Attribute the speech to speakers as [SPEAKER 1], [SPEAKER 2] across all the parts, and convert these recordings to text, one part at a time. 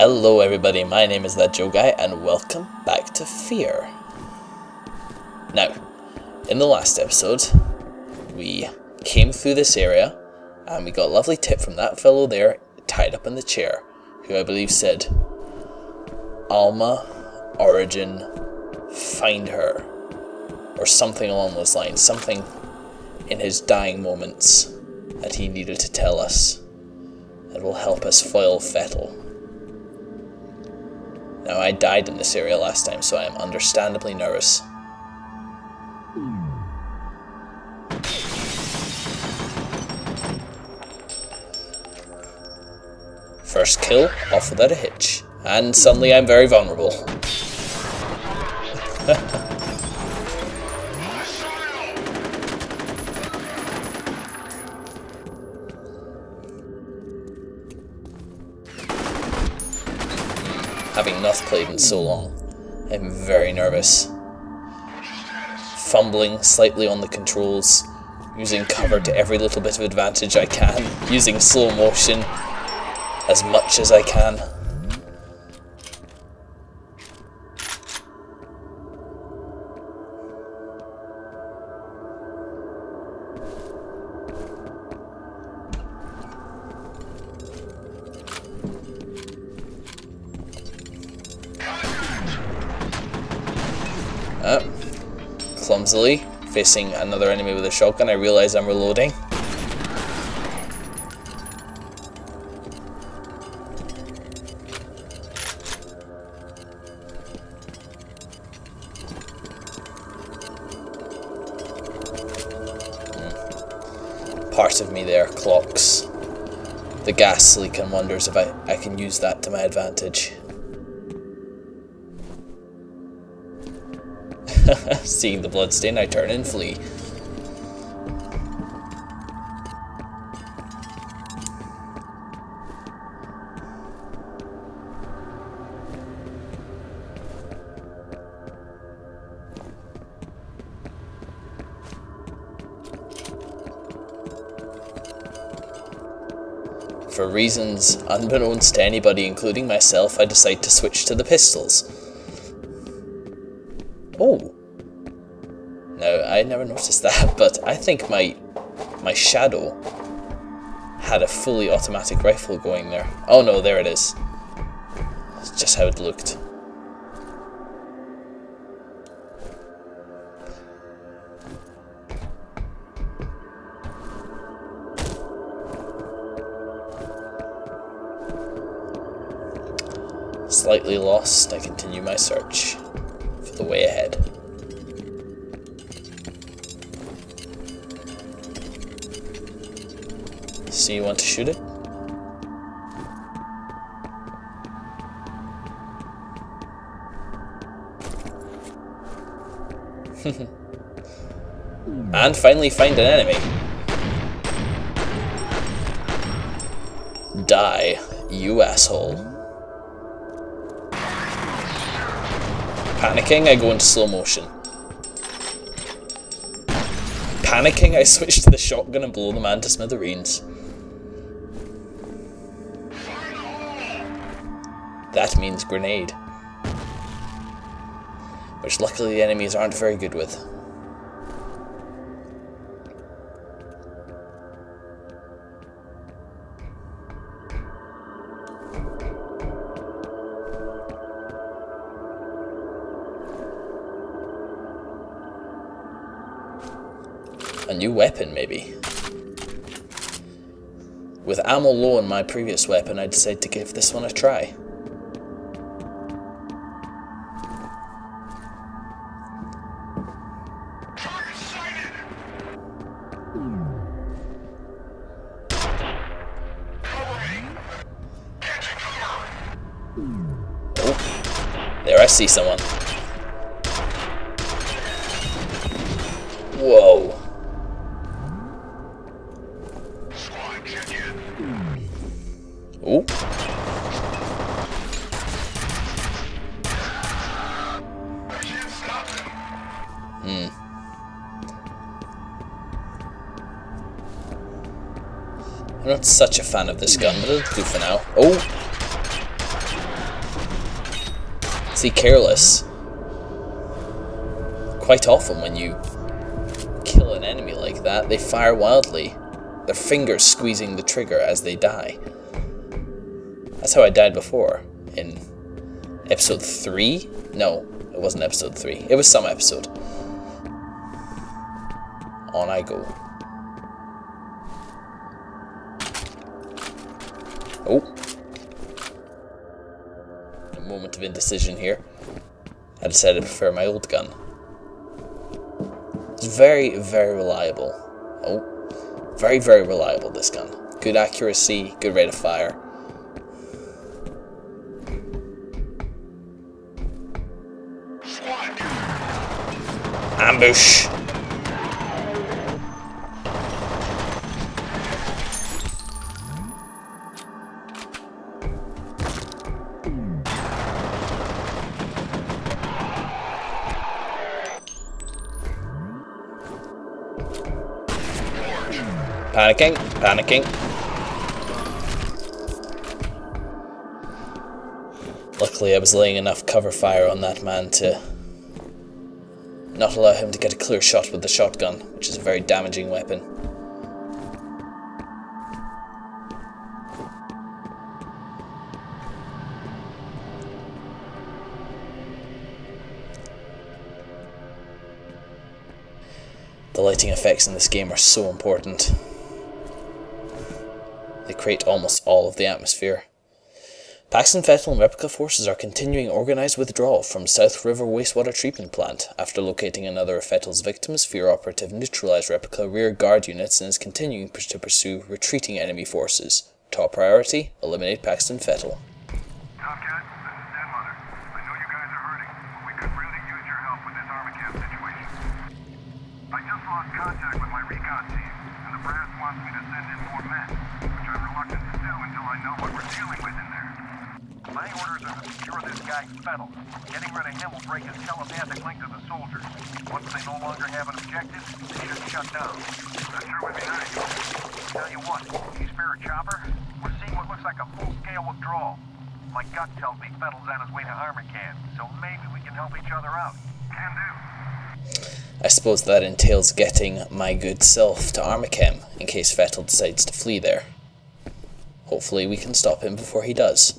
[SPEAKER 1] Hello everybody, my name is That Joe Guy and welcome back to F.E.A.R. Now, in the last episode, we came through this area and we got a lovely tip from that fellow there tied up in the chair, who I believe said, Alma, Origin, find her, or something along those lines, something in his dying moments that he needed to tell us that will help us foil F.E.A.R. Now, I died in this area last time, so I am understandably nervous. First kill, off without a hitch. And suddenly I'm very vulnerable. Having not played in so long, I'm very nervous. Fumbling slightly on the controls, using cover to every little bit of advantage I can, using slow motion as much as I can. Clumsily facing another enemy with a shotgun, I realize I'm reloading. Part of me there clocks the gas leak and wonders if I can use that to my advantage. Seeing the bloodstain, I turn and flee. For reasons unbeknownst to anybody, including myself, I decide to switch to the pistols. Oh! Now, I never noticed that, but I think my shadow had a fully automatic rifle going there. Oh no, there it is. That's just how it looked. Slightly lost, I continue my search for the way ahead. So you want to shoot it? And finally find an enemy. Die, you asshole. Panicking, I go into slow motion. Panicking, I switch to the shotgun and blow the man to smithereens. That means grenade. Which luckily the enemies aren't very good with. A new weapon, maybe. With ammo low on my previous weapon, I decided to give this one a try. Oh, there I see someone. Whoa. Oh. I'm not such a fan of this gun, but it'll do for now. Oh! See, careless. Quite often when you kill an enemy like that, they fire wildly, their fingers squeezing the trigger as they die. That's how I died before, in episode 3? No, it wasn't episode 3. It was some episode. On I go. Oh. A moment of indecision here. I decided to prefer my old gun. It's very, very reliable. Oh. Very, very reliable, this gun. Good accuracy, good rate of fire. Ambush! Panicking, panicking. Luckily I was laying enough cover fire on that man to not allow him to get a clear shot with the shotgun, which is a very damaging weapon. The lighting effects in this game are so important. They create almost all of the atmosphere. Paxton, Fettel and Replica forces are continuing organized withdrawal from South River Wastewater Treatment Plant. After locating another of Fettel's victims, F.E.A.R operative neutralized Replica rear guard units and is continuing to pursue retreating enemy forces. Top priority, eliminate Paxton Fettel.
[SPEAKER 2] Tomcat, this is Denmother. I know you guys are hurting, but we could really use your help with this army camp situation. I just lost contact with my recon team, and the brass wants me to send in more men, which I'm reluctant to do until I know what we're dealing with in there. My orders are to secure this guy, Fettel. Getting rid of him will break his telepathic link to the soldiers. Once they no longer have an objective, they should shut down. That sure would be nice. Tell you what, these F.E.A.R chopper, we're seeing what looks like a full-scale withdrawal. My gut tells me Fettel's on his way to armor camp, so maybe we can help each other out. Can do.
[SPEAKER 1] I suppose that entails getting my good self to Armachem in case Fettel decides to flee there. Hopefully we can stop him before he does.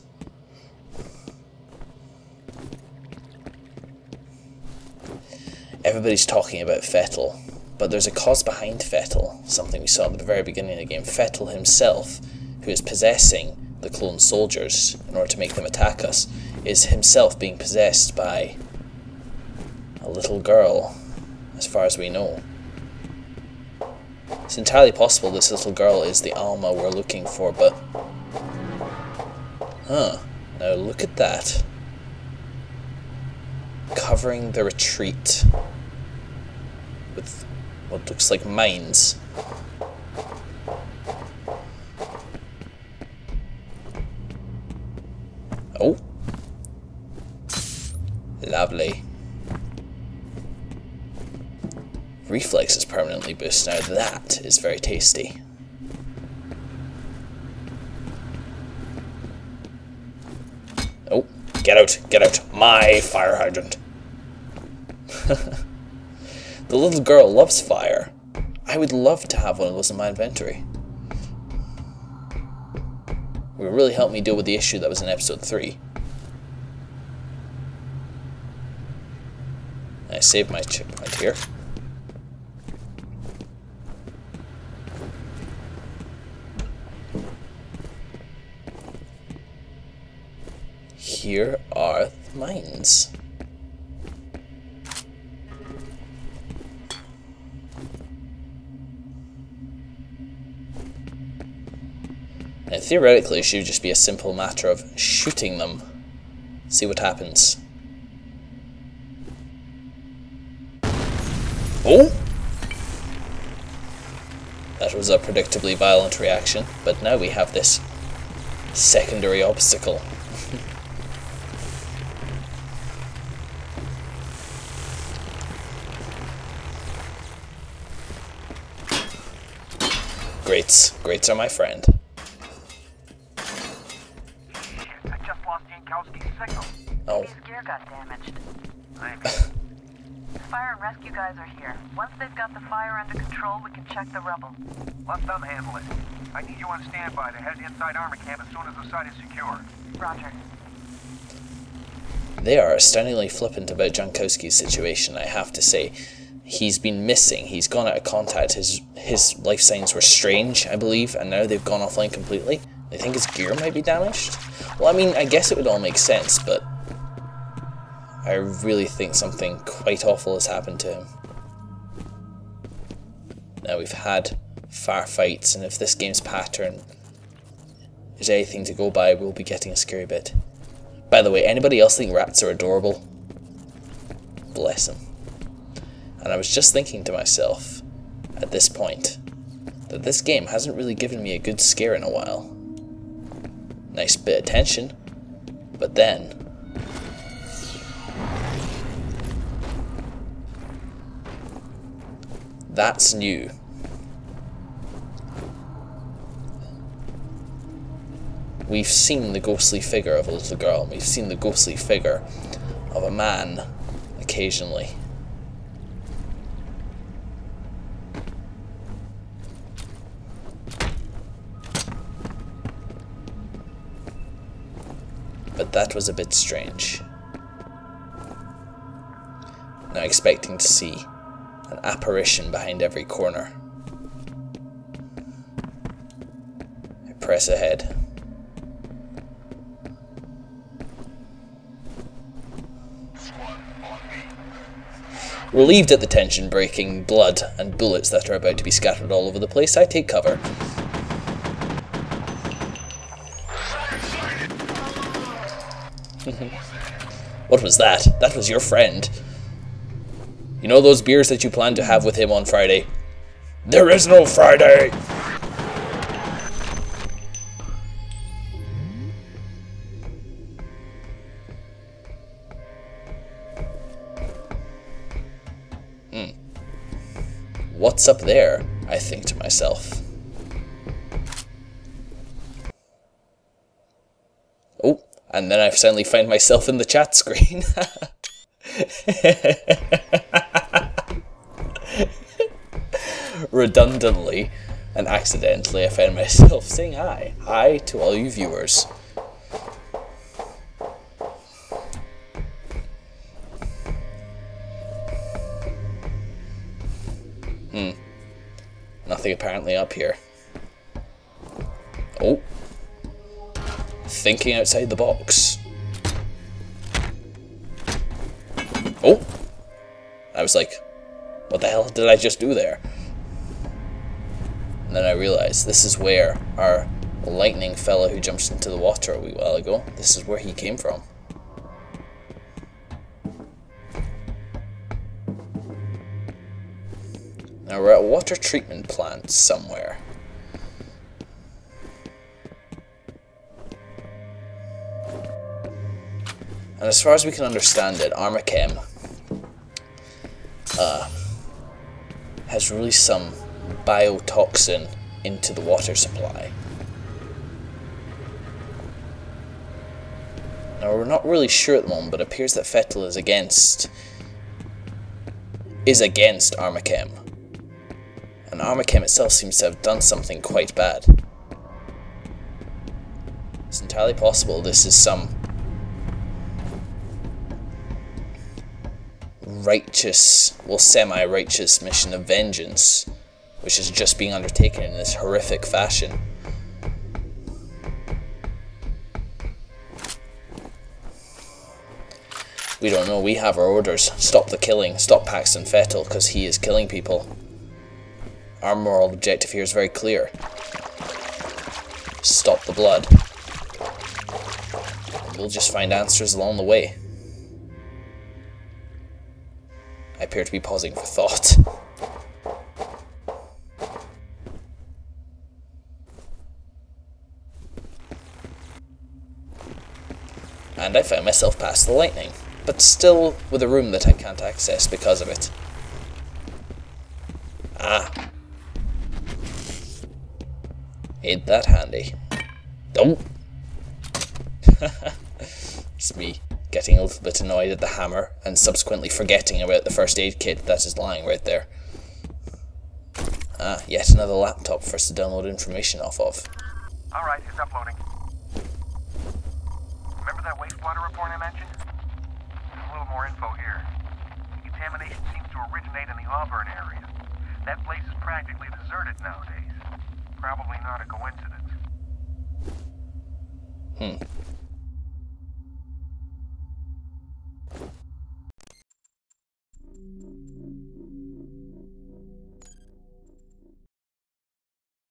[SPEAKER 1] Everybody's talking about Fettel, but there's a cause behind Fettel, something we saw at the very beginning of the game. Fettel himself, who is possessing the clone soldiers in order to make them attack us, is himself being possessed by a little girl, as far as we know. It's entirely possible this little girl is the Alma we're looking for, but... Now look at that. Covering the retreat with what looks like mines. Oh. Lovely. Reflex is permanently boosted. Now that is very tasty. Oh, get out, my fire hydrant. The little girl loves fire. I would love to have one of those in my inventory. It would really help me deal with the issue that was in episode 3. I saved my checkpoint here. Here are the mines. And theoretically, it should just be a simple matter of shooting them. See what happens. Oh! That was a predictably violent reaction, but now we have this secondary obstacle. Grates. Grates are my friend.
[SPEAKER 2] I just lost Yankowski's signal.
[SPEAKER 1] Oh.
[SPEAKER 3] His gear got got damaged.
[SPEAKER 2] Thanks.
[SPEAKER 3] The fire and rescue guys are here. Once they've got the fire under control, we can check the rubble.
[SPEAKER 2] Let them handle it. I need you on standby to head inside armor camp as soon as the site is secure.
[SPEAKER 3] Roger.
[SPEAKER 1] They are astoundingly flippant about Jankowski's situation, I have to say. He's been missing, he's gone out of contact, his life signs were strange, I believe, and now they've gone offline completely. They think his gear might be damaged? Well, I mean, I guess it would all make sense, but I really think something quite awful has happened to him. Now, we've had F.E.A.R fights, and if this game's pattern is anything to go by, we'll be getting a scary bit. By the way, anybody else think rats are adorable? Bless them. And I was just thinking to myself, at this point, that this game hasn't really given me a good scare in a while. Nice bit of tension, but then... that's new. We've seen the ghostly figure of a little girl, and we've seen the ghostly figure of a man occasionally. But that was a bit strange. Now expecting to see an apparition behind every corner. I press ahead. Relieved at the tension breaking, blood and bullets that are about to be scattered all over the place, I take cover. What was that? That was your friend. You know those beers that you planned to have with him on Friday? There is no Friday! What's up there? I think to myself. Oh, and then I suddenly find myself in the chat screen. Redundantly and accidentally, I find myself saying hi. Hi to all you viewers. Nothing apparently up here. Oh. Thinking outside the box. Oh. I was like, what the hell did I just do there? And then I realized this is where our lightning fella who jumped into the water a wee while ago, this is where he came from. Now we're at a water treatment plant somewhere. And as far as we can understand it, Armachem has released some biotoxin into the water supply. Now we're not really sure at the moment, but it appears that F.E.A.R is against Armachem. And Armachem itself seems to have done something quite bad. It's entirely possible this is some righteous, well, semi-righteous mission of vengeance, which is just being undertaken in this horrific fashion. We don't know, we have our orders. Stop the killing, stop Paxton Fettel, because he is killing people. Our moral objective here is very clear. Stop the blood. We'll just find answers along the way. I appear to be pausing for thought. And I found myself past the lightning, but still with a room that I can't access because of it. Ah. Ain't that handy. Oh! It's me, getting a little bit annoyed at the hammer and subsequently forgetting about the first aid kit that is lying right there. Ah, yet another laptop for us to download information off of.
[SPEAKER 2] Alright, it's uploading. Remember that wastewater report I mentioned? There's a little more info here. Contamination seems to originate in the Auburn area. That place is practically deserted nowadays. Probably not a coincidence.